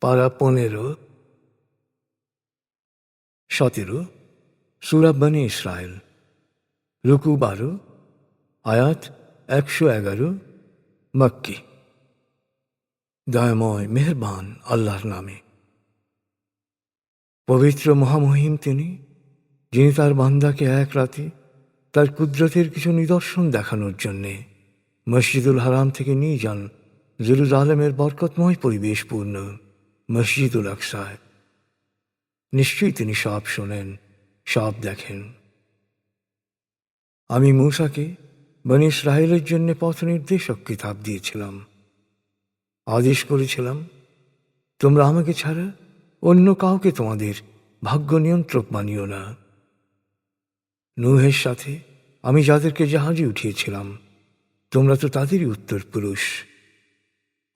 পারা 15, 17, সূরা বনী ইসরাইল, রুকু 12, আয়াত 111, মক্কি। দয়াময় মেহেরবান আল্লাহর নামে। পবিত্র মহামহিম তিনি, যিনি তার বান্দাকে এক রাতে তার কুদরতের কিছু নিদর্শন দেখানোর জন্যে মসজিদুল হারাম থেকে নিয়ে যান জেরুজালেমের বরকতময় পরিবেশপূর্ণ মসজিদুল আকসায়। নিশ্চয়ই তিনি সব শোনেন, সব দেখেন। আমি মূসাকে বনী ইসরায়েলের জন্য পথ নির্দেশক কিতাব দিয়েছিলাম। আদেশ করেছিলাম, তোমরা আমাকে ছাড়া অন্য কাউকে তোমাদের ভাগ্য নিয়ন্ত্রক মানিও না। নূহের সাথে আমি যাদেরকে জাহাজে উঠিয়েছিলাম, তোমরা তো তাদেরই উত্তর পুরুষ।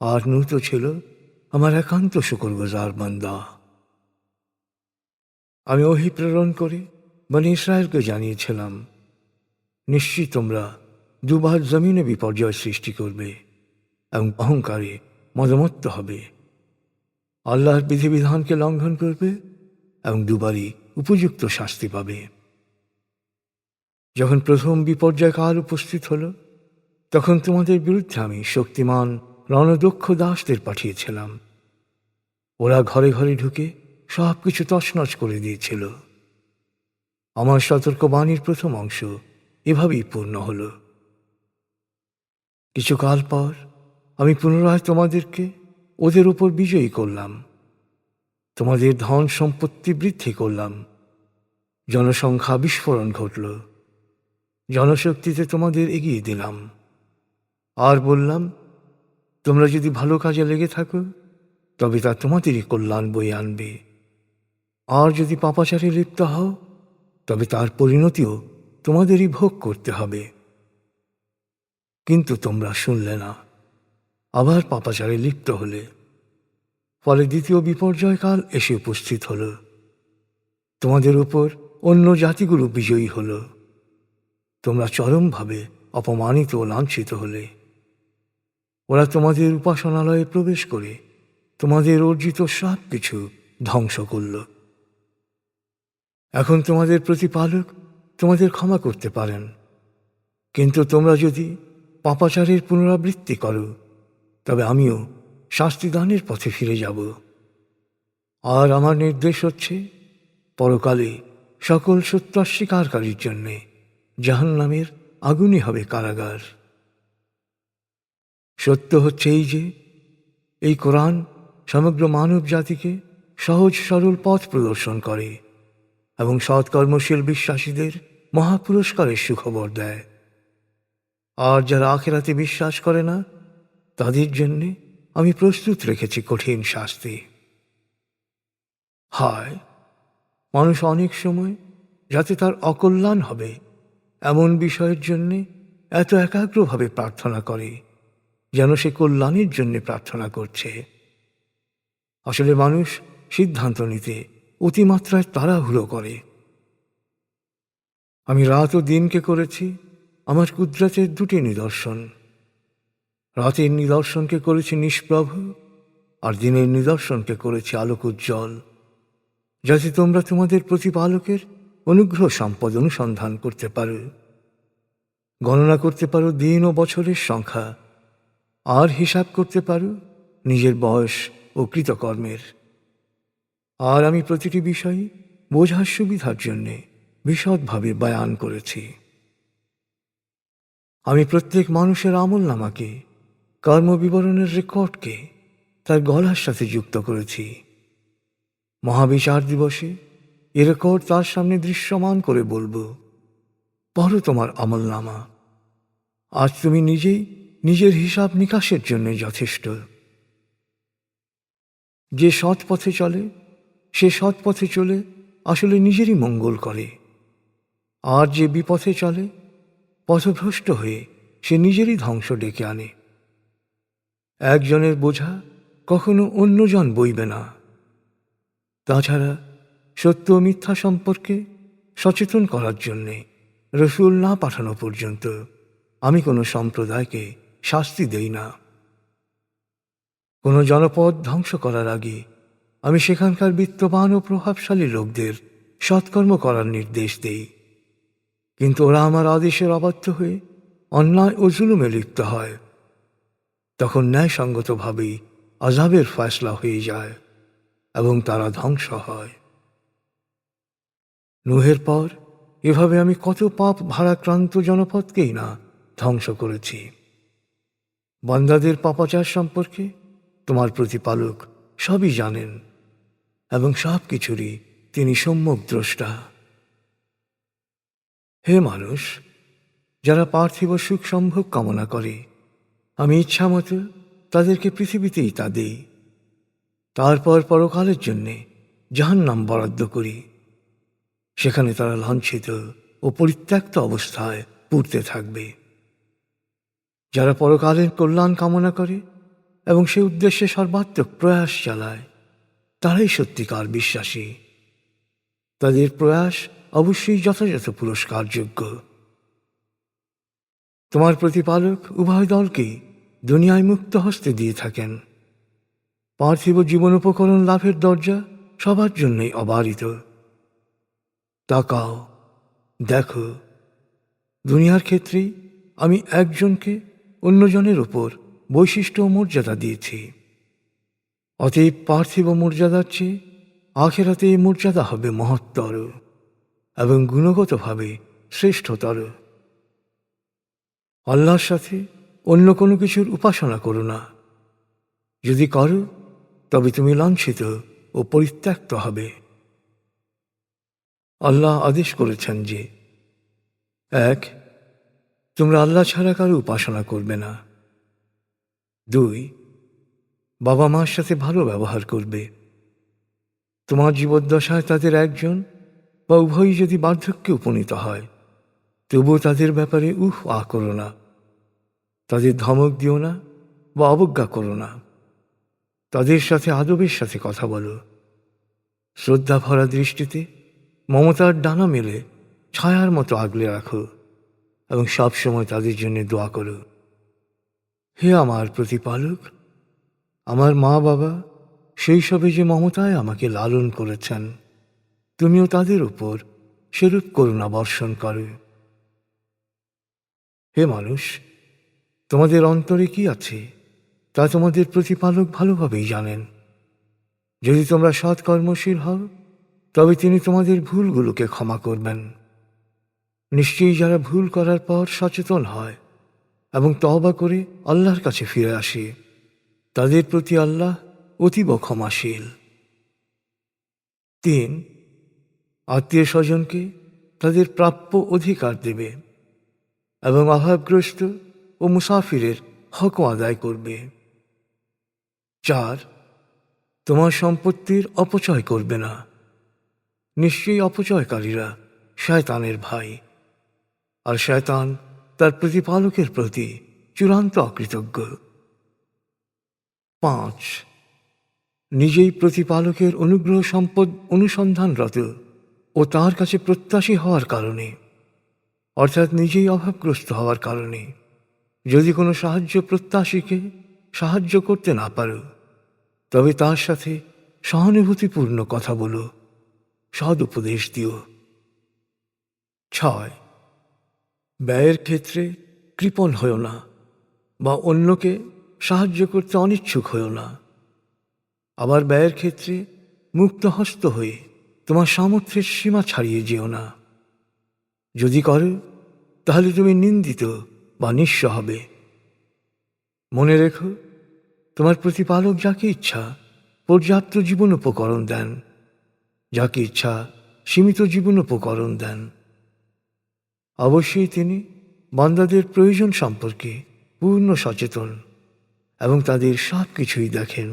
আর নূহ তো ছিল আমার একান্ত শুকরগুজার বান্দা। আমি ওহী প্রেরণ করে বনী ইসরায়েলকে জানিয়েছিলাম, নিশ্চয়ই তোমরা দুবার জমিনে বিপর্যয় সৃষ্টি করবে এবং অহংকারে মদমত্ত হবে, আল্লাহর বিধিবিধানকে লঙ্ঘন করবে এবং দুবারই উপযুক্ত শাস্তি পাবে। যখন প্রথম বিপর্যয় কাল উপস্থিত হল, তখন তোমাদের বিরুদ্ধে আমি শক্তিমান রণদক্ষ দাসদের পাঠিয়েছিলাম। ওরা ঘরে ঘরে ঢুকে সব কিছু তছনছ করে দিয়েছিল। আমার সতর্কবাণীর প্রথম অংশ এভাবেই পূর্ণ হল। কিছুকাল পর আমি পুনরায় তোমাদেরকে ওদের উপর বিজয়ী করলাম, তোমাদের ধন সম্পত্তি বৃদ্ধি করলাম, জনসংখ্যা বিস্ফোরণ ঘটল, জনশক্তিতে তোমাদের এগিয়ে দিলাম। আর বললাম, তোমরা যদি ভালো কাজে লেগে থাকো তবে তা তোমাদেরই কল্যাণ বয়ে আনবে, আর যদি পাপাচারে লিপ্ত হও তবে তার পরিণতিও তোমাদেরই ভোগ করতে হবে। কিন্তু তোমরা শুনলে না, আবার পাপাচারে লিপ্ত হলে। ফলে দ্বিতীয় বিপর্যয়কাল এসে উপস্থিত হল। তোমাদের উপর অন্য জাতিগুলো বিজয়ী হল। তোমরা চরমভাবে অপমানিত ও লাঞ্ছিত হলে। ওরা তোমাদের উপাসনালয়ে প্রবেশ করে তোমাদের অর্জিত সব কিছু ধ্বংস করল। এখন তোমাদের প্রতিপালক তোমাদের ক্ষমা করতে পারেন, কিন্তু তোমরা যদি পাপাচারের পুনরাবৃত্তি করো তবে আমিও শাস্তিদানের পথে ফিরে যাব। আর আমার নির্দেশ হচ্ছে, পরকালে সকল সত্যাস্বীকারীর জন্যে জাহান্নামের আগুনই হবে কারাগার। সত্য হচ্ছে এই যে, এই কোরআন সমগ্র মানব জাতিকে সহজ সরল পথ প্রদর্শন করে এবং সৎকর্মশীল বিশ্বাসীদের মহাপুরস্কারের সুখবর দেয়। আর যারা আখিরাতে বিশ্বাস করে না, তাদের জন্যে আমি প্রস্তুত রেখেছি কঠিন শাস্তি। হায়, মানুষ অনেক সময় যাতে তার অকল্যাণ হবে এমন বিষয়ের জন্যে এত একাগ্রভাবে প্রার্থনা করে যেন সে কল্যাণের জন্য প্রার্থনা করছে। আসলে মানুষ সিদ্ধান্ত নিতে অতিমাত্রায় তাড়াহুড়ো করে। আমি রাত ও দিনকে করেছি আমার কুদরতের দুটি নিদর্শন। রাতের নিদর্শনকে করেছি নিষ্প্রভ, আর দিনের নিদর্শনকে করেছি আলোক উজ্জ্বল, যাতে তোমরা তোমাদের প্রতিপালকের অনুগ্রহ সম্পদ অনুসন্ধান করতে পারো, গণনা করতে পারো দিন ও বছরের সংখ্যা, আর হিসাব করতে পারো নিজের বয়স ও কৃতকর্মের। আর আমি প্রতিটি বিষয় বোঝার সুবিধার জন্যে বিশদভাবে বয়ান করেছি। আমি প্রত্যেক মানুষের আমলনামাকে, কর্মবিবরণের রেকর্ডকে তার গলার সাথে যুক্ত করেছি। মহাবিচার দিবসে এ রেকর্ড তার সামনে দৃশ্যমান করে বলবো, পড়ো তোমার আমলনামা। আজ তুমি নিজেই নিজের হিসাব নিকাশের জন্য যথেষ্ট। যে সৎ পথে চলে সে সৎ পথে চলে আসলে নিজেরই মঙ্গল করে, আর যে বিপথে চলে পথভ্রষ্ট হয়ে সে নিজেরই ধ্বংস ডেকে আনে। একজনের বোঝা কখনো অন্যজন বইবে না। তাছাড়া সত্য ও মিথ্যা সম্পর্কে সচেতন করার জন্যে রসুল না পাঠানো পর্যন্ত আমি কোনো সম্প্রদায়কে শাস্তি দেই না। কোনো জনপদ ধ্বংস করার আগে আমি সেখানকার বিত্তবান ও প্রভাবশালী লোকদের সৎকর্ম করার নির্দেশ দেই, কিন্তু ওরা আমার আদেশের অবাধ্য হয়ে অন্যায় ও জুলুমে লিপ্ত হয়। তখন ন্যায়সঙ্গতভাবেই আযাবের ফয়সলা হয়ে যায় এবং তারা ধ্বংস হয়। নূহের পর এভাবে আমি কত পাপ ভারাক্রান্ত জনপদকেই না ধ্বংস করেছি। বান্দাদের পাপাচার সম্পর্কে তোমার প্রতিপালক সবই জানেন এবং সব কিছুরই তিনি সম্যক দ্রষ্টা। হে মানুষ, যারা পার্থিব সুখ সম্ভোগ কামনা করে, আমি ইচ্ছামতো তাদেরকে পৃথিবীতেই তা দেই, তারপর পরকালের জন্যে জাহান্নাম বরাদ্দ করি। সেখানে তারা লাঞ্ছিত ও পরিত্যক্ত অবস্থায় পুড়তে থাকবে। যারা পরকালের কল্যাণ কামনা করে এবং সে উদ্দেশ্যে সর্বাত্মক প্রয়াস চালায়, তারাই সত্যিকার বিশ্বাসী। তাদের প্রয়াস অবশ্যই যথাযথ পুরস্কারযোগ্য। তোমার প্রতিপালক উভয় দলকেই দুনিয়ায় মুক্ত হস্তে দিয়ে থাকেন। পার্থিব জীবন উপকরণ লাভের দরজা সবার জন্যই অবারিত। তাকাও, দেখো, দুনিয়ার ক্ষেত্রেই আমি একজনকে অন্যজনের উপর বৈশিষ্ট্য ও মর্যাদা দিয়েছি। অতএব পার্থিব মর্যাদার চেয়ে আখেরাতে এই মর্যাদা হবে মহত্তর এবং গুণগতভাবে শ্রেষ্ঠতর। আল্লাহর সাথে অন্য কোনো কিছুর উপাসনা করো না। যদি করো তবে তুমি লাঞ্ছিত ও পরিত্যক্ত হবে। আল্লাহ আদেশ করেছেন যে 1. তোমরা আল্লাহ ছাড়া কারো উপাসনা করবে না। 2. বাবা মার সাথে ভালো ব্যবহার করবে। তোমার জীবদ্দশায় তাদের একজন বা উভয়ই যদি বার্ধক্যে উপনীত হয়, তবুও তাদের ব্যাপারে করো না। তাদের ধমক দিও না বা অবজ্ঞা করো না। তাদের সাথে আদবের সাথে কথা বলো। শ্রদ্ধা ভরা দৃষ্টিতে মমতার ডানা মেলে ছায়ার মতো আগলে রাখো এবং সবসময় তাদের জন্য দোয়া করো। হে আমার প্রতিপালক, আমার মা বাবা শৈশবে যে মমতায় আমাকে লালন করেছেন, তুমিও তাদের উপর সেরূপ করুণা বর্ষণ করো। হে মানুষ, তোমাদের অন্তরে কি আছে তা তোমাদের প্রতিপালক ভালোভাবেই জানেন। যদি তোমরা সৎকর্মশীল হও তবে তিনি তোমাদের ভুলগুলোকে ক্ষমা করবেন। নিশ্চয়ই যারা ভুল করার পর সচেতন হয় এবং তওবা করে আল্লাহর কাছে ফিরে আসে, তাদের প্রতি আল্লাহ অতীব ক্ষমাশীল। 3. আত্মীয় স্বজনকে তাদের প্রাপ্য অধিকার দেবে এবং অভাবগ্রস্ত ও মুসাফিরের হক আদায় করবে। 4. তোমার সম্পত্তির অপচয় করবে না। নিশ্চয়ই অপচয়কারীরা শয়তানের ভাই, আর শয়তান তার প্রতিপালকের প্রতি চূড়ান্ত অকৃতজ্ঞ। 5. নিজেই প্রতিপালকের অনুগ্রহ সম্পদ অনুসন্ধানরত ও তার কাছে প্রত্যাশী হওয়ার কারণে, অর্থাৎ নিজেই অভাবগ্রস্ত হওয়ার কারণে, যদি কোনো সাহায্য প্রত্যাশীকে সাহায্য করতে না পারো, তবে তার সাথে সহানুভূতিপূর্ণ কথা বলো, সদ উপদেশ দিও। 6. ব্যয়ের ক্ষেত্রে কৃপণ হও না বা অন্যকে সাহায্য করতে অনিচ্ছুক হও না। আবার ব্যয়ের ক্ষেত্রে মুক্তহস্ত হয়ে তোমার সামর্থ্যের সীমা ছাড়িয়ে যেও না। যদি করো তাহলে তুমি নিন্দিত বা নিঃস্ব হবে। মনে রেখো, তোমার প্রতিপালক যাকে ইচ্ছা পর্যাপ্ত জীবন উপকরণ দেন, যাকে ইচ্ছা সীমিত জীবন উপকরণ দেন। অবশ্যই তিনি বান্দাদের প্রয়োজন সম্পর্কে পূর্ণ সচেতন এবং তাদের সব কিছুই দেখেন।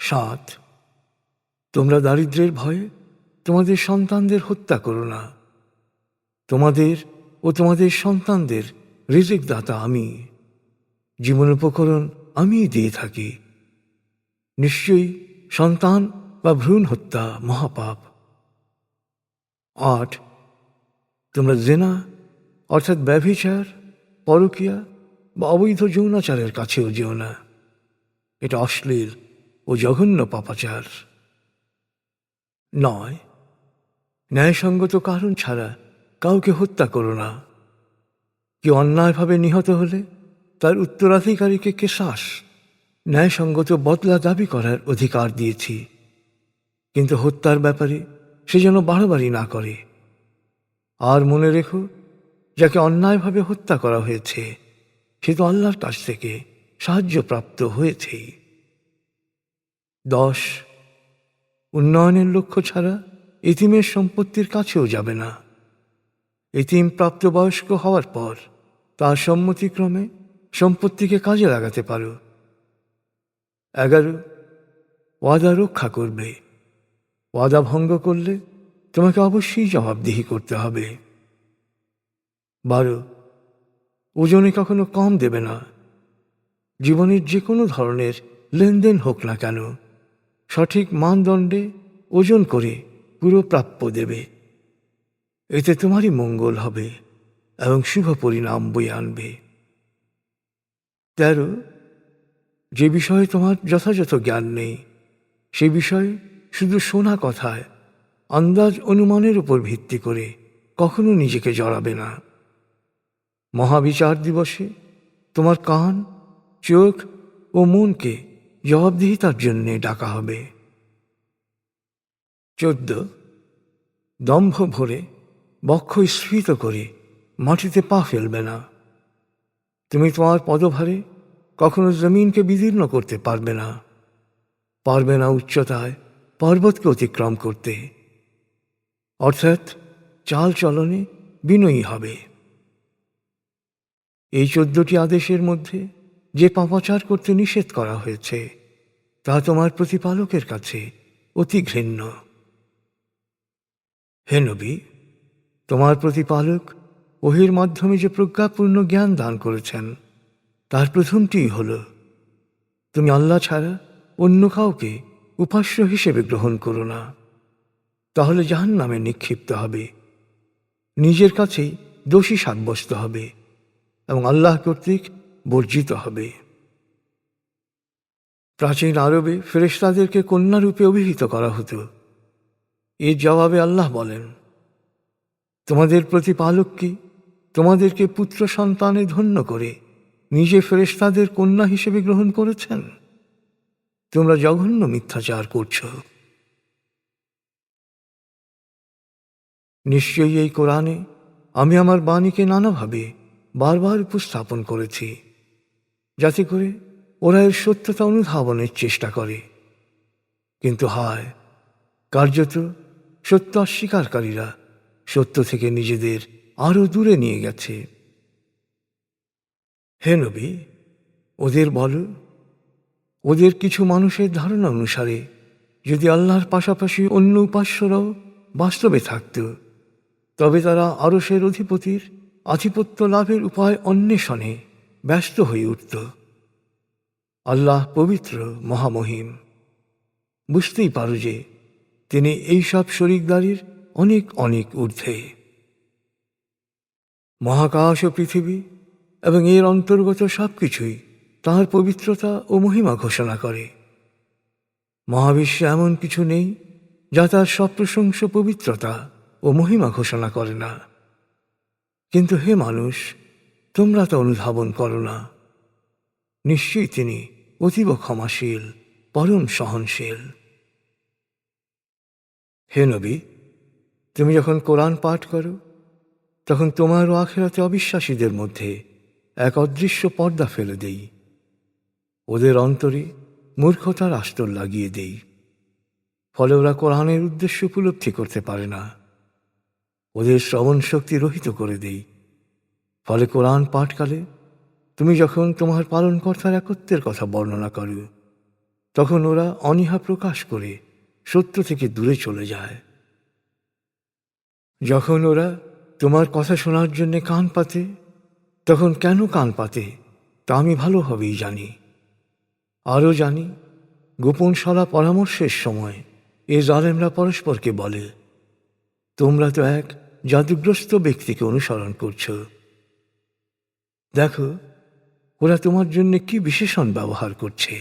7. তোমরা দারিদ্র্যের ভয়ে তোমাদের সন্তানদের হত্যা করো না। তোমাদের ও তোমাদের সন্তানদের রিজিক দাতা আমি, জীবন উপকরণ আমিই দিয়ে থাকি। নিশ্চয়ই সন্তান বা ভ্রূণ হত্যা মহাপাপ। 8. তোমরা জেনা অর্থাৎ ব্যভিচার, পরকীয়া বা অবৈধ যৌনাচারের কাছেও যেও না। এটা অশ্লীল ও জঘন্য পাপাচার। 9, ন্যায়সঙ্গত কারণ ছাড়া কাউকে হত্যা করো না। কেউ অন্যায়ভাবে নিহত হলে তার উত্তরাধিকারীকে কেসাস, ন্যায়সঙ্গত বদলা দাবি করার অধিকার দিয়েছি, কিন্তু হত্যার ব্যাপারে সে যেন বাড়াবাড়ি না করে। আর মনে রেখো, যাকে অন্যায়ভাবে হত্যা করা হয়েছে সে তো আল্লাহর কাছ থেকে সাহায্যপ্রাপ্ত হয়েছেই। 10, উন্নয়নের লক্ষ্য ছাড়া এতিমের সম্পত্তির কাছেও যাবে না। এতিম প্রাপ্তবয়স্ক হওয়ার পর তার সম্মতিক্রমে সম্পত্তিকে কাজে লাগাতে পারো। 11, ওয়াদা রক্ষা করবে। ওয়াদা ভঙ্গ করলে তোমাকে অবশ্যই জবাবদিহি করতে হবে। 12, ওজনে কখনো কম দেবে না। জীবনের যে কোনো ধরনের লেনদেন হোক না কেন, সঠিক মানদণ্ডে ওজন করে পুরো প্রাপ্য দেবে। এতে তোমারই মঙ্গল হবে এবং শুভ পরিণাম বয়ে আনবে। 13, যে বিষয়ে তোমার যথাযথ জ্ঞান নেই সে বিষয়ে শুধু শোনা কথায় আন্দাজ অনুমানের উপর ভিত্তি করে কখনো নিজেকে জড়াবে না। মহাবিচার দিবসে তোমার কান, চোখ ও মনকে জবাবদিহিতার জন্যে ডাকা হবে। 14, দম্ভ ভরে বক্ষ স্ফীত করে মাটিতে পা ফেলবে না। তুমি তোমার পদভারে কখনো জমিনকে বিদীর্ণ করতে পারবে না, পারবে না উচ্চতায় পর্বতকে অতিক্রম করতে, অর্থাৎ চাল চলনে বিনয়ী হবে। এই 14টি আদেশের মধ্যে যে পাপাচার করতে নিষেধ করা হয়েছে তা তোমার প্রতিপালকের কাছে অতি ঘৃণ্য। হে নবী, তোমার প্রতিপালক ওহির মাধ্যমে যে প্রজ্ঞাপূর্ণ জ্ঞান দান করেছেন তার প্রথমটিই হল, তুমি আল্লাহ ছাড়া অন্য কাউকে উপাস্য হিসেবে গ্রহণ করো না, তাহলে জাহান্নামে নিক্ষিপ্ত হবে, নিজের কাছেই দোষী সাব্যস্ত হবে এবং আল্লাহ কর্তৃক বর্জিত হবে। প্রাচীন আরবে ফেরেশতাদেরকে কন্যারূপে অভিহিত করা হতো। এর জবাবে আল্লাহ বলেন, তোমাদের প্রতিপালক কি তোমাদেরকে পুত্র সন্তানে ধন্য করে নিজে ফেরেশতাদের কন্যা হিসেবে গ্রহণ করেছেন? তোমরা জঘন্য মিথ্যাচার করছ। নিশ্চয়ই এই কোরআনে আমি আমার বাণীকে নানাভাবে বারবার উপস্থাপন করেছি, যাতে করে ওরা এর সত্যতা অনুধাবনের চেষ্টা করে। কিন্তু হায়, কার্যত সত্য অস্বীকারীরা সত্য থেকে নিজেদের আরো দূরে নিয়ে গেছে। হে নবী, ওদের বলো, ওদের কিছু মানুষের ধারণা অনুসারে যদি আল্লাহর পাশাপাশি অন্য উপাস্যরাও বাস্তবে থাকত, তবে তারা আরশের অধিপতির আধিপত্য লাভের উপায় অন্বেষণে ব্যস্ত হয়ে উঠত। আল্লাহ পবিত্র, মহামহিম। বুঝতেই পারো যে তিনি এইসব শরিকদারির অনেক অনেক ঊর্ধ্বে। মহাকাশ ও পৃথিবী এবং এর অন্তর্গত সবকিছুই তাঁর পবিত্রতা ও মহিমা ঘোষণা করে। মহাবিশ্বে এমন কিছু নেই যা তার সপ্রশংস পবিত্রতা ও মহিমা ঘোষণা করে না। কিন্তু হে মানুষ, তোমরা তা অনুধাবন করো না। নিশ্চয়ই তিনি অতীব ক্ষমাশীল, পরম সহনশীল। হে নবী, তুমি যখন কোরআন পাঠ করো তখন তোমার ও আখিরাতে অবিশ্বাসীদের মধ্যে এক অদৃশ্য পর্দা ফেলে দেই, ওদের অন্তরে মূর্খতার আস্তর লাগিয়ে দেই, ফলে ওরা কোরআনের উদ্দেশ্য উপলব্ধি করতে পারে না। ওদের শ্রবণ শক্তি রহিত করে দেই, ফলে কোরআন পাঠকালে তুমি যখন তোমার পালনকর্তার একত্বের কথা বর্ণনা করো তখন ওরা অনীহা প্রকাশ করে সত্য থেকে দূরে চলে যায়। যখন ওরা তোমার কথা শোনার জন্যে কান পাতে তখন কেন কান পাতে তা আমি ভালোভাবেই জানি। আরও জানি, গোপন সলা পরামর্শের সময় এ জালেমরা পরস্পরকে বলে, তোমরা তো এক জাদুগ্রস্ত ব্যক্তিকে অনুসরণ করছ। দেখো ওরা তোমার জন্য কি বিশেষণ ব্যবহার করছে।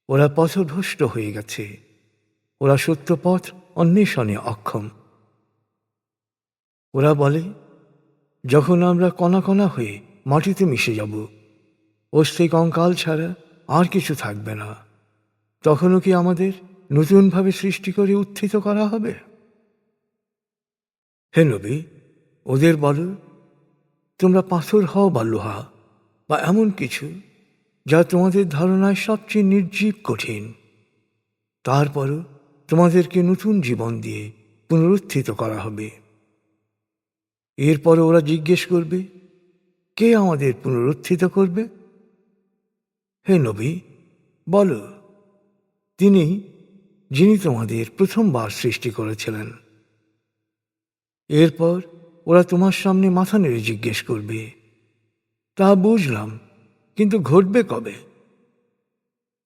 ওরা পথভ্রষ্ট হয়ে গেছে, ওরা সত্য পথ অন্বেষণে অক্ষম। ওরা বলে, যখন আমরা কণা কণা হয়ে মাটিতে মিশে যাব, অস্থি কঙ্কাল ছাড়া আর কিছু থাকবে না, তখনও কি আমাদের নতুনভাবে সৃষ্টি করে উত্থিত করা হবে? হে নবী, ওদের বলো, তোমরা পাথর হও বা লোহা বা এমন কিছু যা তোমাদের ধারণায় সবচেয়ে নির্জীব কঠিন, তারপরও তোমাদেরকে নতুন জীবন দিয়ে পুনরুত্থিত করা হবে। এরপর ওরা জিজ্ঞেস করবে, কে আমাদের পুনরুত্থিত করবে? হে নবী, বলো, তিনি, যিনি তোমাদের প্রথমবার সৃষ্টি করেছিলেন। এরপর ওরা তোমার সামনে মাথা নেড়ে জিজ্ঞেস করবে, তা বুঝলাম, কিন্তু ঘটবে কবে?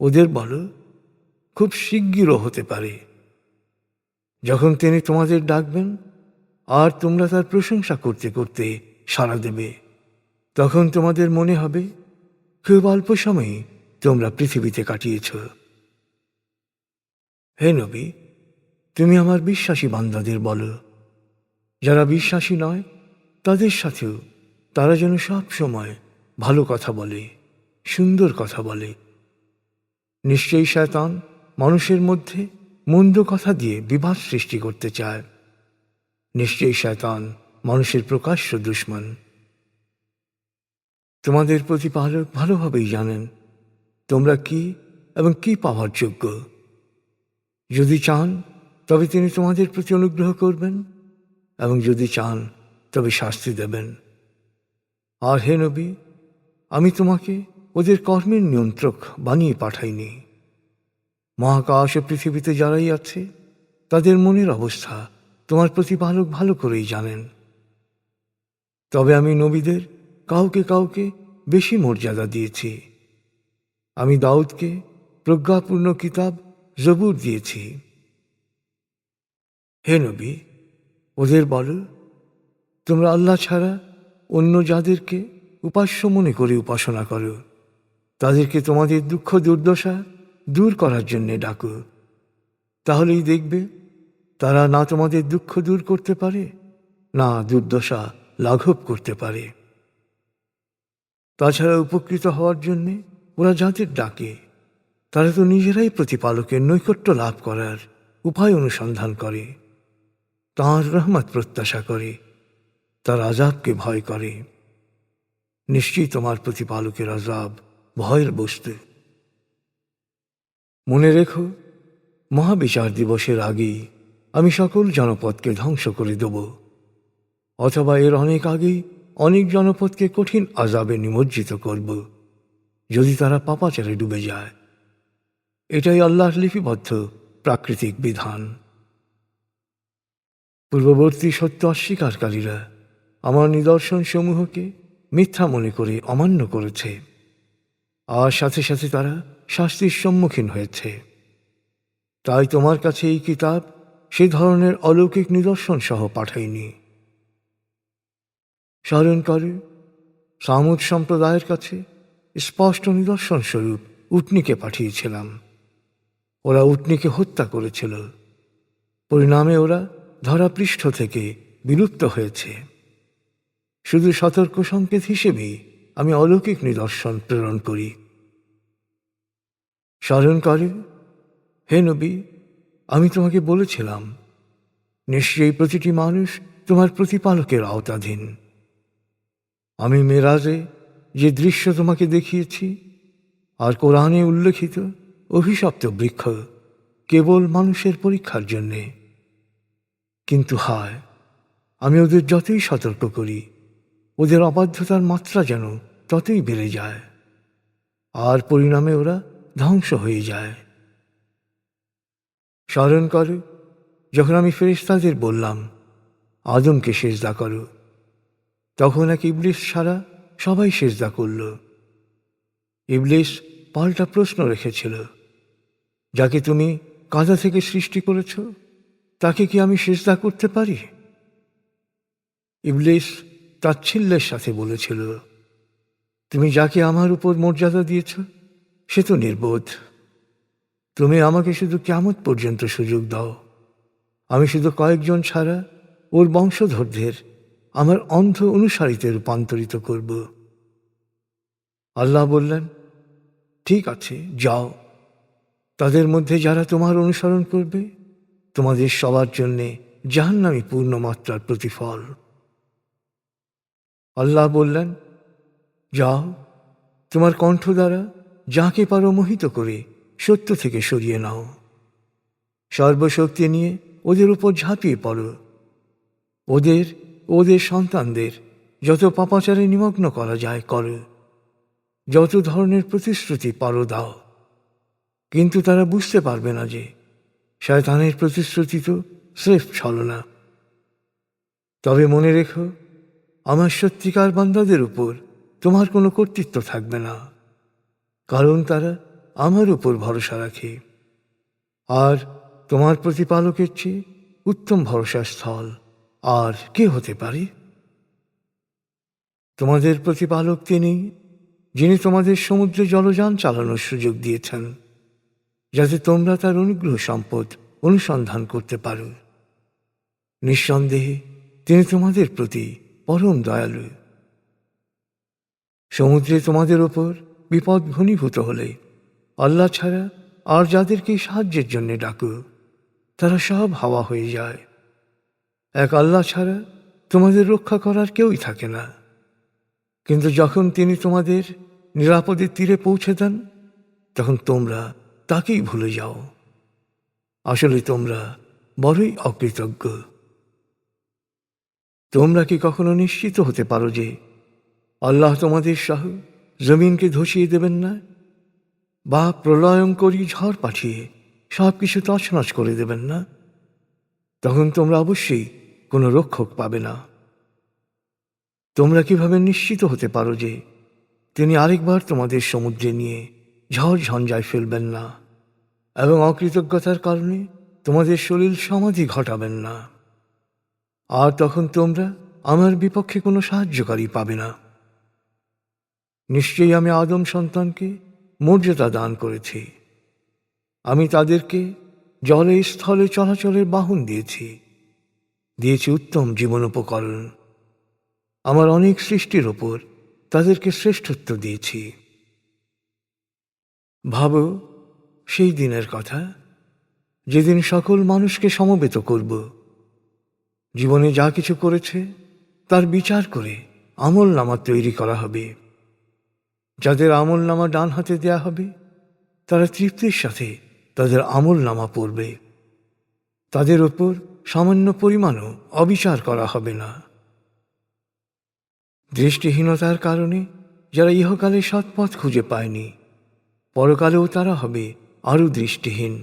ওদের বলো, খুব শিগগিরও হতে পারে, যখন তিনি তোমাদের ডাকবেন আর তোমরা তার প্রশংসা করতে করতে সাড়া দেবে। তখন তোমাদের মনে হবে খুব অল্প সময়ে তোমরা পৃথিবীতে কাটিয়েছ। হে নবী, তুমি আমার বিশ্বাসী বান্দাদের বলো, যারা বিশ্বাসী নয় তাদের সাথেও তারা যেন সব সময় ভালো কথা বলে, সুন্দর কথা বলে। নিশ্চয়ই শয়তান মানুষের মধ্যে মন্দ কথা দিয়ে বিবাদ সৃষ্টি করতে চায়। নিশ্চয়ই শয়তান মানুষের প্রকাশ্য দুশমন। তোমাদের প্রতিপালক ভালোভাবেই জানেন তোমরা কি এবং কি পাওয়ার যোগ্য। যদি চান তবে তিনি তোমাদের প্রতি অনুগ্রহ করবেন, এবং যদি চান তবে শাস্তি দেবেন। আর হে নবী, আমি তোমাকে ওদের কর্মের নিয়ন্ত্রক বানিয়ে পাঠাইনি। মহাকাশ ও পৃথিবীতে যারাই আছে তাদের মনের অবস্থা তোমার প্রতিপালক ভালো করেই জানেন। তবে আমি নবীদের কাউকে কাউকে বেশি মর্যাদা দিয়েছি। আমি দাউদকে প্রজ্ঞাপূর্ণ কিতাব জবুর দিয়েছি। হে নবী, ওদের বলো, তোমরা আল্লাহ ছাড়া অন্য যাদেরকে উপাস্য মনে করে উপাসনা করো, তাদেরকে তোমাদের দুঃখ দুর্দশা দূর করার জন্যে ডাকো। তাহলেই দেখবে তারা না তোমাদের দুঃখ দূর করতে পারে, না দুর্দশা লাঘব করতে পারে। তাছাড়া উপকৃত হওয়ার জন্যে ওরা যাদের ডাকে তারা তো নিজেরাই প্রতিপালকের নৈকট্য লাভ করার উপায় অনুসন্ধান করে, তাঁর রহমত প্রত্যাশা করে, তার আযাবকে ভয় করে। নিশ্চয়ই তোমার প্রতিপালকের আযাব ভয়ের বস্তু। মনে রেখো, মহাবিচার দিবসের আগেই আমি সকল জনপদকে ধ্বংস করে দেব, অথবা এর অনেক আগেই অনেক জনপদকে কঠিন আযাবে নিমজ্জিত করব, যদি তারা পাপাচারে ডুবে যায়। এটাই আল্লাহর লিপিবদ্ধ প্রাকৃতিক বিধান। পূর্ববর্তী সত্য অস্বীকারীরা আমার নিদর্শন সমূহকে মিথ্যা মনে করে অমান্য করেছে, আর সাথে সাথে তারা শাস্তির সম্মুখীন হয়েছে। তাই তোমার কাছে এই কিতাব সে ধরনের অলৌকিক নিদর্শন সহ পাঠাইনি। স্মরণ করে, সামুদ সম্প্রদায়ের কাছে স্পষ্ট নিদর্শন স্বরূপ উটনীকে পাঠিয়েছিলাম। ওরা উটনীকে হত্যা করেছিল, পরিণামে ওরা ধরাপৃষ্ঠ থেকে বিলুপ্ত হয়েছে। শুধু সতর্ক সংকেত হিসেবেই আমি অলৌকিক নিদর্শন প্রেরণ করি। স্মরণ করে, হে নবী, আমি তোমাকে বলেছিলাম, নিশ্চয়ই প্রতিটি মানুষ তোমার প্রতিপালকের আওতাধীন। আমি মেরাজে যে দৃশ্য তোমাকে দেখিয়েছি আর কোরআনে উল্লেখিত অভিশপ্ত বৃক্ষ কেবল মানুষের পরীক্ষার জন্যে। কিন্তু হায়, আমি ওদের যতই সতর্ক করি, ওদের অবাধ্যতার মাত্রা যেন ততই বেড়ে যায়, আর পরিণামে ওরা ধ্বংস হয়ে যায়। স্মরণ করো, যখন আমি ফেরেশতাদের বললাম আদমকে সেজদা করো, তখন এক ইবলিস ছাড়া সবাই সেজদা করল। ইবলিস পাল্টা প্রশ্ন রেখেছিল, যাকে তুমি কাদা থেকে সৃষ্টি করেছ তাকে কি আমি সেজদা করতে পারি? ইবলিস তাচ্ছিল্যের সাথে বলেছিল, তুমি যাকে আমার উপর মর্যাদা দিয়েছ সে তো নির্বোধ। তুমি আমাকে শুধু কিয়ামত পর্যন্ত সুযোগ দাও, আমি শুধু কয়েকজন ছাড়া ওর বংশধরদের আমার অন্ধ অনুসারীতে রূপান্তরিত করব। আল্লাহ বললেন, ঠিক আছে, যাও। তাদের মধ্যে যারা তোমার অনুসরণ করবে, তোমাদের সবার জন্যে জাহান্নামী পূর্ণমাত্রার প্রতিফল। আল্লাহ বললেন, যাও, তোমার কণ্ঠ দ্বারা যাকে পারো মোহিত করে সত্য থেকে সরিয়ে নাও। সর্বশক্তি নিয়ে ওদের উপর ঝাঁপিয়ে পড়ো। ওদের ওদের সন্তানদের যত পাপাচারে নিমগ্ন করা যায় করো, যত ধরনের প্রতিশ্রুতি পারো দাও। কিন্তু তারা বুঝতে পারবে না যে শয়তানের প্রতিশ্রুতি তো স্রেফ ছলনা। তবে মনে রেখো, আমার সত্যিকার বান্দাদের উপর তোমার কোনো কর্তৃত্ব থাকবে না, কারণ তারা আমার উপর ভরসা রাখে। আর তোমার প্রতিপালকের চেয়ে উত্তম ভরসার স্থল আর কে হতে পারে? তোমাদের প্রতিপালক তিনি, যিনি তোমাদের সমুদ্রে জলযান চালানোর সুযোগ দিয়েছেন, যাতে তোমরা তার অনুগ্রহ সম্পদ অনুসন্ধান করতে পারো। নিঃসন্দেহে তিনি তোমাদের প্রতি পরম দয়ালু। সমুদ্রে তোমাদের ওপর বিপদ ঘনীভূত হলে আল্লাহ ছাড়া আর যাদেরকে সাহায্যের জন্য ডাকো, তারা সব হাওয়া হয়ে যায়। এক আল্লাহ ছাড়া তোমাদের রক্ষা করার কেউই থাকে না। কিন্তু যখন তিনি তোমাদের নিরাপদে তীরে পৌঁছে দেন, তখন তোমরা তাকেই ভুলে যাও। আসলে তোমরা বড়ই অকৃতজ্ঞ। তোমরা কি কখনো নিশ্চিত হতে পারো যে আল্লাহ তোমাদের সহ জমিনকে ধসিয়ে দেবেন না, বা প্রলয়ঙ্করী ঝড় পাঠিয়ে সব কিছু তছনছ করে দেবেন না? তখন তোমরা অবশ্যই কোনো রক্ষক পাবে না। তোমরা কিভাবে নিশ্চিত হতে পারো যে তিনি আরেকবার তোমাদের সমুদ্রে নিয়ে ঝড় ঝঞ্ঝায় ফেলবেন না এবং অকৃতজ্ঞতার কারণে তোমাদের সলিল সমাধি ঘটাবেন না? আর তখন তোমরা আমার বিপক্ষে কোনো সাহায্যকারী পাবে না। নিশ্চয়ই আমি আদম সন্তানকে মর্যাদা দান করেছি। আমি তাদেরকে জলে স্থলে চলাচলের বাহন দিয়েছি উত্তম জীবনোপকরণ। আমার অনেক সৃষ্টির ওপর তাদেরকে শ্রেষ্ঠত্ব দিয়েছি। ভাবো সেই দিনের কথা, যেদিন সকল মানুষকে সমবেত করব। জীবনে যা কিছু করেছে তার বিচার করে আমল নামা তৈরি করা হবে। যাদের আমল নামা ডান হাতে দেয়া হবে, তারা তৃপ্তির সাথে তাদের আমল নামা পড়বে। তাদের ওপর সামান্য পরিমাণও অবিচার করা হবে না। দৃষ্টিহীনতার কারণে যারা ইহকালে সৎপথ খুঁজে পায়নি, পরকালেও তারা হবে আরও দৃষ্টিহীন,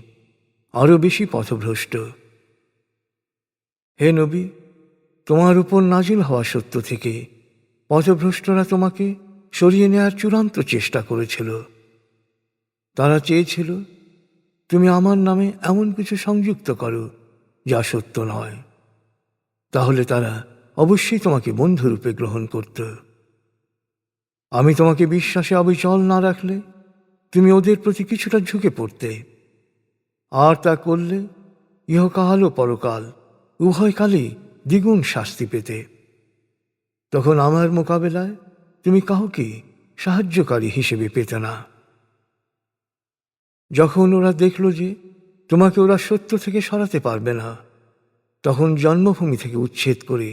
আরও বেশি পথভ্রষ্ট। হে নবী, তোমার উপর নাজিল হওয়া সত্য থেকে পথভ্রষ্টরা তোমাকে সরিয়ে নেয়ার চূড়ান্ত চেষ্টা করেছিল। তারা চেয়েছিল তুমি আমার নামে এমন কিছু সংযুক্ত করো যা সত্য নয়, তাহলে তারা অবশ্যই তোমাকে বন্ধুরূপে গ্রহণ করত। আমি তোমাকে বিশ্বাসে অবিচল না রাখলে তুমি ওদের প্রতি কিছুটা ঝুঁকে পড়তে, আর তা করলে ইহকাল ও পরকাল উভয়কালেই দ্বিগুণ শাস্তি পেতে। তখন আমার মোকাবেলায় তুমি কাউকে সাহায্যকারী হিসেবে পেতে না। যখন ওরা দেখল যে তোমাকে ওরা সত্য থেকে সরাতে পারবে না, তখন জন্মভূমি থেকে উচ্ছেদ করে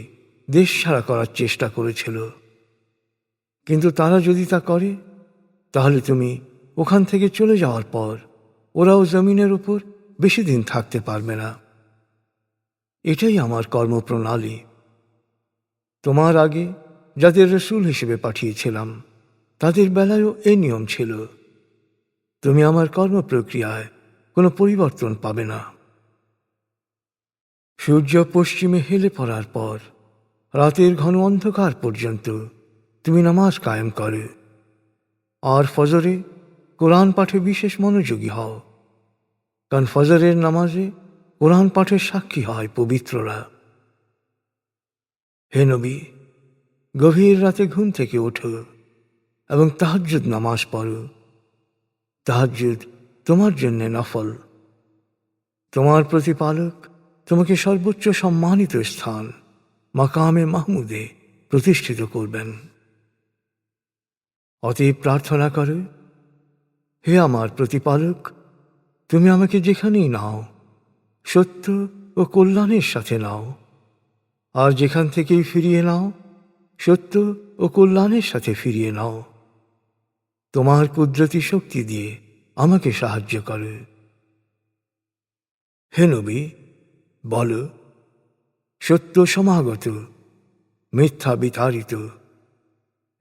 দেশ ছাড়া করার চেষ্টা করেছিল। কিন্তু তারা যদি তা করে, তাহলে তুমি ওখান থেকে চলে যাওয়ার পর ওরাও জমিনের উপর বেশি দিন থাকতে পারবে না। এটাই আমার কর্মপ্রণালী। তোমার আগে যাদের রসূল হিসেবে পাঠিয়েছিলাম, তাদের বেলায়ও এই নিয়ম ছিল। তুমি আমার কর্মপ্রক্রিয়ায় কোনো পরিবর্তন পাবে না। সূর্য পশ্চিমে হেলে পড়ার পর রাতের ঘন অন্ধকার পর্যন্ত তুমি নামাজ কায়েম করো, আর ফজরে কোরআন পাঠে বিশেষ মনোযোগী হও, কারণ ফজরের নামাজে কোরআন পাঠের সাক্ষী হয় পবিত্ররা। হে নবী, গভীর রাতে ঘুম থেকে ওঠো এবং তাহাজ্জুদ নামাজ পড়ো। তাহাজ্জুদ তোমার জন্যে নফল। তোমার প্রতিপালক তোমাকে সর্বোচ্চ সম্মানিত স্থান মাকামে মাহমুদে প্রতিষ্ঠিত করবেন। অতএব প্রার্থনা করো, হে আমার প্রতিপালক, তুমি আমাকে যেখানেই নাও সত্য ও কল্যাণের সাথে নাও, আর যেখান থেকেই ফিরিয়ে নাও সত্য ও কল্যাণের সাথে ফিরিয়ে নাও। তোমার কুদরতি শক্তি দিয়ে আমাকে সাহায্য করো। হে নবী, বলো, সত্য সমাগত, মিথ্যা বিতাড়িত,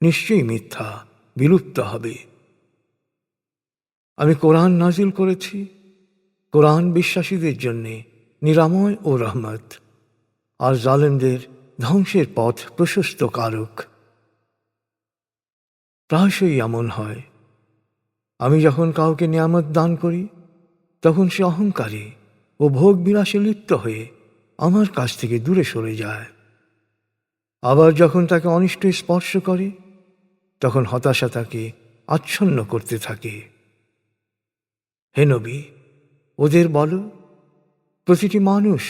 নিশ্চয়ই মিথ্যা বিলুপ্ত হবে। আমি কোরআন নাজিল করেছি, কোরআন বিশ্বাসীদের জন্যে নিরাময় ও রহমত, আর জালেমদের ধ্বংসের পথ প্রশস্ত কারক। প্রায়শই এমন হয়, আমি যখন কাউকে নিয়ামত দান করি তখন সে অহংকারী ও ভোগ বিলাসে লিপ্ত হয়ে আমার কাছ থেকে দূরে সরে যায়। আবার যখন তাকে অনিষ্ট স্পর্শ করে তখন হতাশা তাকে আচ্ছন্ন করতে থাকে। হে নবী, ওদের বলো, প্রতিটি মানুষ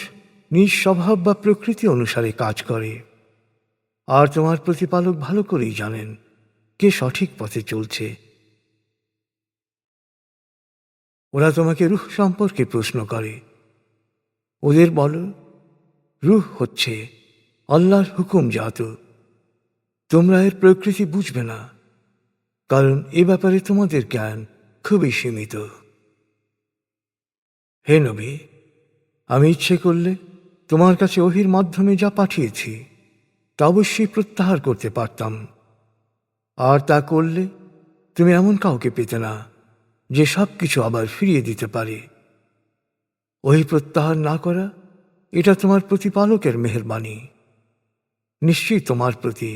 নিজ স্বভাব বা প্রকৃতি অনুসারে কাজ করে, আর তোমার প্রতিপালক ভালো করেই জানেন কে সঠিক পথে চলছে। ওরা তোমাকে রূহ সম্পর্কে প্রশ্ন করে। ওদের বলো, রূহ হচ্ছে আল্লাহর হুকুম জাত। তোমরা এর প্রকৃতি বুঝবে না, কারণ এ ব্যাপারে তোমাদের জ্ঞান খুবই সীমিত। হে নবী, আমি ইচ্ছে করলে তোমার কাছে ওহির মাধ্যমে যা পাঠিয়েছি তা অবশ্যই প্রত্যাহার করতে পারতাম, আর তা করলে তুমি এমন কাউকে পেতে না যে সব কিছু আবার ফিরিয়ে দিতে পারে। ওহি প্রত্যাহার না করা এটা তোমার প্রতিপালকের মেহেরবানি। নিশ্চয়ই তোমার প্রতি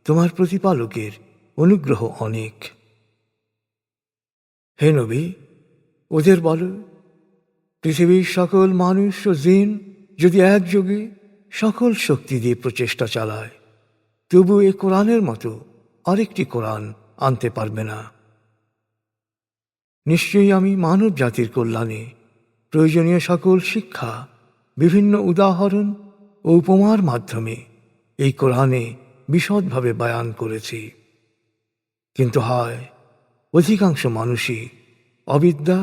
তোমার প্রতিপালকের অনুগ্রহ অনেক। হে নবী, ওদের বলো, পৃথিবীর সকল মানুষ ও জিন যদি একযোগে সকল শক্তি দিয়ে প্রচেষ্টা চালায় তবু এ কোরআনের মতো আরেকটি কোরআন আনতে পারবে না। নিশ্চয়ই আমি মানব জাতির কল্যাণে প্রয়োজনীয় সকল শিক্ষা বিভিন্ন উদাহরণ ও উপমার মাধ্যমে এই কোরআনে বিশদভাবে বয়ান করেছি। কিন্তু হায়, অধিকাংশ মানুষই অবিদ্যা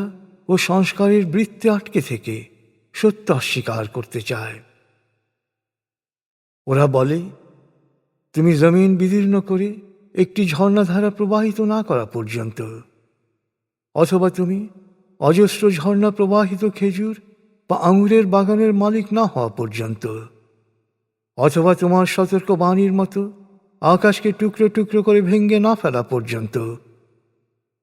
ও সংস্কারের বৃত্তে আটকে থেকে সত্য অস্বীকার করতে চায়। ওরা বলে, তুমি জমিন বিদীর্ণ করে একটি ঝর্ণাধারা প্রবাহিত না করা পর্যন্ত, অথবা তুমি অজস্র ঝর্ণা প্রবাহিত খেজুর বা আঙুরের বাগানের মালিক না হওয়া পর্যন্ত, অথবা তোমার সতর্ক বাণীর মতো আকাশকে টুকরো টুকরো করে ভেঙে না ফেলা পর্যন্ত,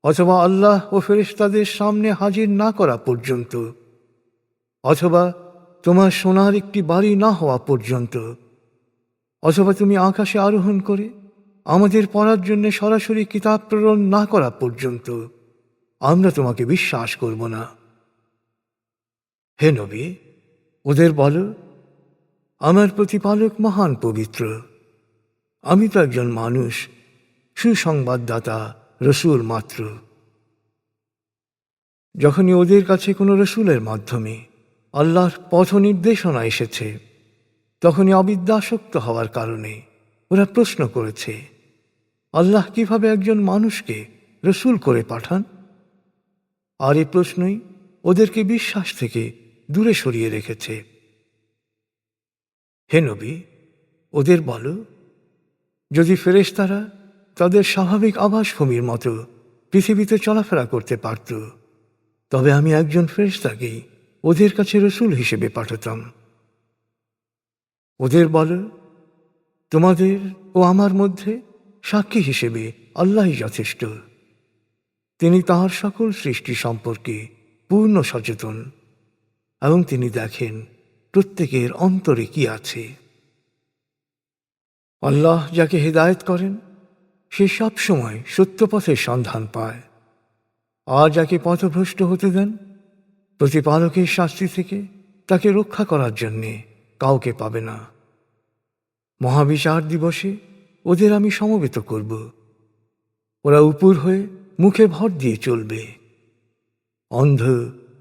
অথবা আল্লাহ ও ফেরেশতাদের সামনে হাজির না করা পর্যন্ত, অথবা তোমার সোনার একটি বাড়ি না হওয়া পর্যন্ত, অথবা তুমি আকাশে আরোহণ করে আমাদের পড়ার জন্য সরাসরি কিতাব প্রেরণ না করা পর্যন্ত আমরা তোমাকে বিশ্বাস করব না। হে নবী, ওদের বলো, আমার প্রতিপালক মহান পবিত্র, আমি তো একজন মানুষ, সুসংবাদদাতা রসুল মাত্র। যখনই ওদের কাছে কোনো রসুলের মাধ্যমে আল্লাহর পথ নির্দেশনা এসেছে তখনই অবিদ্যাসক্ত হওয়ার কারণে ওরা প্রশ্ন করেছে, আল্লাহ কিভাবে একজন মানুষকে রসুল করে পাঠান? আর এই প্রশ্নই ওদেরকে বিশ্বাস থেকে দূরে সরিয়ে রেখেছে। হে নবী, ওদের বলো, যদি ফেরেশতারা তাদের স্বাভাবিক আবাসভূমির মতো পৃথিবীতে চলাফেরা করতে পারত তবে আমি একজন ফেরেশতাকেই ওদের কাছে রসুল হিসেবে পাঠাতাম। ওদের বলো, তোমাদের ও আমার মধ্যে সাক্ষী হিসেবে আল্লাহই যথেষ্ট। তিনি তাঁর সকল সৃষ্টি সম্পর্কে পূর্ণ সচেতন এবং তিনি দেখেন প্রত্যেকের অন্তরে কি আছে। আল্লাহ যাকে হেদায়েত করেন সে সব সময় সত্যপথের সন্ধান পায়, আর যাকে পথভ্রষ্ট হতে দেন প্রতিপালকের শাস্তি থেকে তাকে রক্ষা করার জন্যে কাউকে পাবে না। মহাবিচার দিবসে ওদের আমি সমবেত করব। ওরা উপর হয়ে মুখে ভর দিয়ে চলবে, অন্ধ,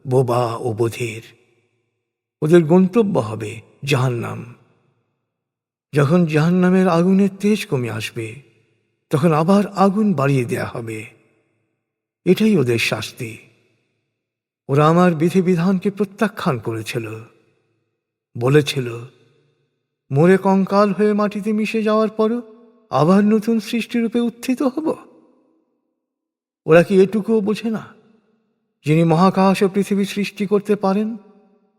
বোবা ও বধির। ওদের গন্তব্য হবে জাহান্নাম। যখন জাহান্নামের আগুনের তেজ কমে আসবে, তখন আবার আগুন বাড়িয়ে দেয়া হবে। এটাই ওদের শাস্তি। ওরা আমার বিধিবিধানকে প্রত্যাখ্যান করেছিল, বলেছিল, মরে কঙ্কাল হয়ে মাটিতে মিশে যাওয়ার পরও আবার নতুন সৃষ্টিরূপে উত্থিত হব। ওরা কি এটুকুও বোঝে না, যিনি মহাকাশ ও পৃথিবী সৃষ্টি করতে পারেন,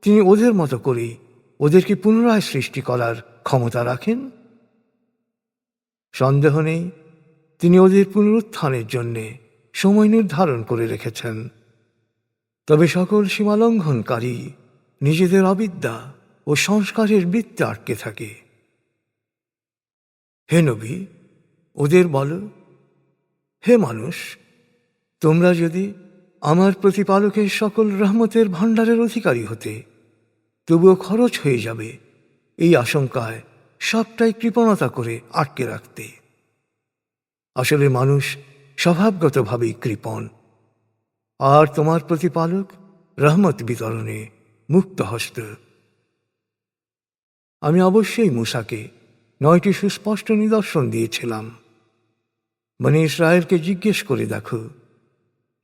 তিনি ওদের মতো করেই ওদেরকে পুনরায় সৃষ্টি করার ক্ষমতা রাখেন? সন্দেহ নেই, তিনি ওদের পুনরুত্থানের জন্যে সময় নির্ধারণ করে রেখেছেন। তবে সকল সীমালঙ্ঘনকারী নিজেদের অবিদ্যা ও সংস্কারের বৃত্তে আটকে থাকে। হে নবী, ওদের বলো, হে মানুষ, তোমরা যদি আমার প্রতিপালকের সকল রহমতের ভাণ্ডারের অধিকারী হতে, তবুও খরচ হয়ে যাবে এই আশঙ্কায় সবটাই কৃপণতা করে আটকে রাখতে। আসলে মানুষ স্বভাবগতভাবেই কৃপণ, আর তোমার প্রতিপালক রহমত বিতরণে মুক্তহস্ত। আমি অবশ্যই মূসাকে 9টি সুস্পষ্ট নিদর্শন দিয়েছিলাম। বনী ইসরায়েলকে জিজ্ঞেস করে দেখো,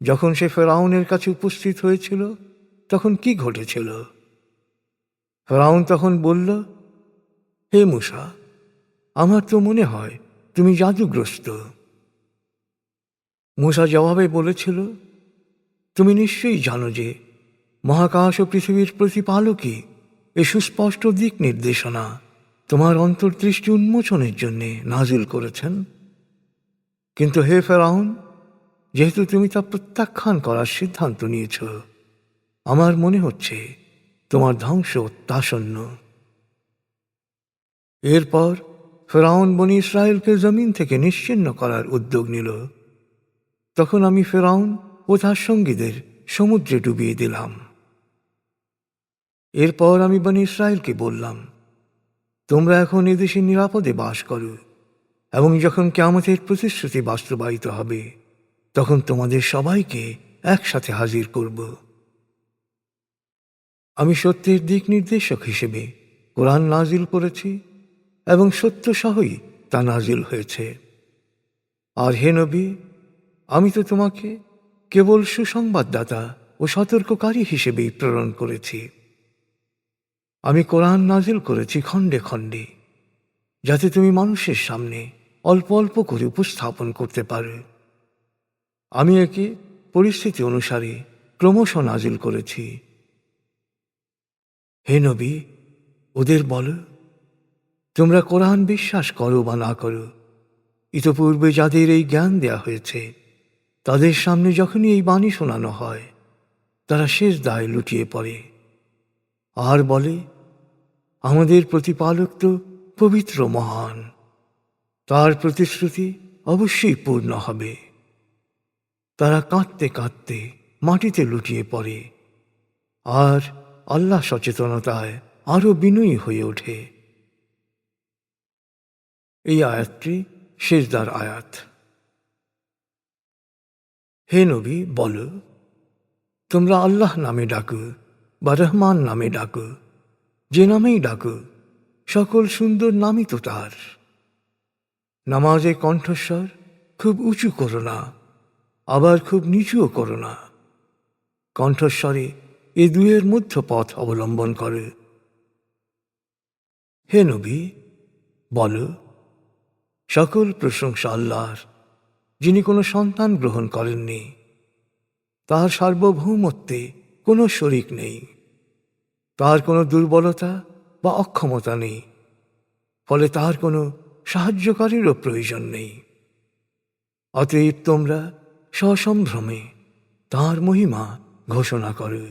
যখন সে ফেরাউনের কাছে উপস্থিত হয়েছিল তখন কি ঘটেছিল? ফেরাউন তখন বলল, হে মূসা, আমার তো মনে হয় তুমি জাদুগ্রস্ত। মূসা জবাবে বলেছিল, তুমি নিশ্চয়ই জানো যে মহাকাশ ও পৃথিবীর প্রতিপালকই এ সুস্পষ্ট দিক নির্দেশনা তোমার অন্তর্দৃষ্টি উন্মোচনের জন্য নাজিল করেছেন। কিন্তু হে ফেরাউন, যেহেতু তুমি তা প্রত্যাখ্যান করার সিদ্ধান্ত নিয়েছ, আমার মনে হচ্ছে তোমার ধ্বংস অত্যাসন্ন। এরপর ফেরাউন বনী ইসরায়েলকে জমিন থেকে নিশ্চিহ্ন করার উদ্যোগ নিল। তখন আমি ফেরাউন ও তার সঙ্গীদের সমুদ্রে ডুবিয়ে দিলাম। এরপর আমি বনী ইসরায়েলকে বললাম, তোমরা এখন এদেশে নিরাপদে বাস করো, এবং যখন কিয়ামতের প্রতিশ্রুতি বাস্তবায়িত হবে, তখন তোমাদের সবাইকে একসাথে হাজির করব। আমি সত্যের দিক নির্দেশক হিসেবে কোরআন নাজিল করেছি, এবং সত্য সহই তা নাজিল হয়েছে। আর হে নবী, আমি তো তোমাকে কেবল সুসংবাদদাতা ও সতর্ককারী হিসেবেই প্রেরণ করেছি। আমি কোরআন নাজিল করেছি খণ্ডে খণ্ডে, যাতে তুমি মানুষের সামনে অল্প অল্প করে উপস্থাপন করতে পারো। আমি একে পরিস্থিতি অনুসারে ক্রমশ নাজিল করেছি। হে নবী, ওদের বলো, তোমরা কোরআন বিশ্বাস করো বা না করো, ইতপূর্বে যাদের এই জ্ঞান দেয়া হয়েছে, তাদের সামনে যখনই এই বাণী শোনানো হয়, তারা সিজদায় লুটিয়ে পড়ে আর বলে, আমাদের প্রতিপালক তো পবিত্র মহান, তার প্রতিশ্রুতি অবশ্যই পূর্ণ হবে। তারা কাঁদতে কাঁদতে মাটিতে লুটিয়ে পড়ে আর আল্লাহ সচেতনতায় আরো বিনয়ী হয়ে ওঠে। এই আয়াতটি সিজদার আয়াত। হে নবী, বলো, তোমরা আল্লাহ নামে ডাকো বা রহমান নামে ডাকো, যে নামেই ডাকো, সকল সুন্দর নামই তো তার। নামাজে কণ্ঠস্বর খুব উঁচু করো না, আবার খুব নিচুও করো না। কণ্ঠস্বরে এ দুয়ের মধ্য পথ অবলম্বন করে। হে নবী, বলো, সকল প্রশংসা আল্লাহর, যিনি কোনো সন্তান গ্রহণ করেননি, তার সার্বভৌমত্বে কোনো শরিক নেই, তার কোনো দুর্বলতা বা অক্ষমতা নেই, ফলে তার কোনো সাহায্যকারীরও প্রয়োজন নেই। অতএব তোমরা সসম্ভ্রমে তাঁর মহিমা ঘোষণা করো।